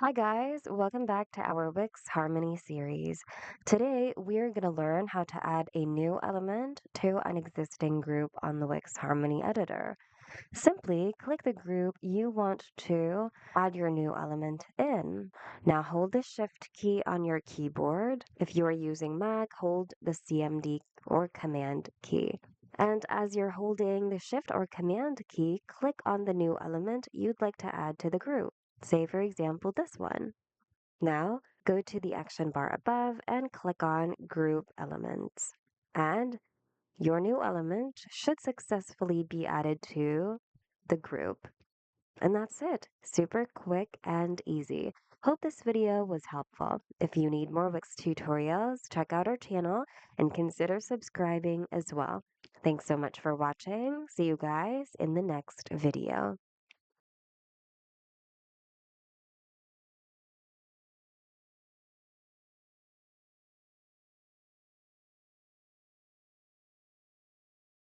Hi guys, welcome back to our Wix Harmony series. Today we're going to learn how to add a new element to an existing group on the Wix Harmony editor. Simply click the group you want to add your new element in. Now hold the Shift key on your keyboard. If you are using Mac, hold the CMD or Command key. And as you're holding the Shift or Command key, click on the new element you'd like to add to the group. Say, for example, this one. Now, go to the action bar above and click on Group Elements. And your new element should successfully be added to the group. And that's it. Super quick and easy. Hope this video was helpful. If you need more Wix tutorials, check out our channel and consider subscribing as well. Thanks so much for watching. See you guys in the next video.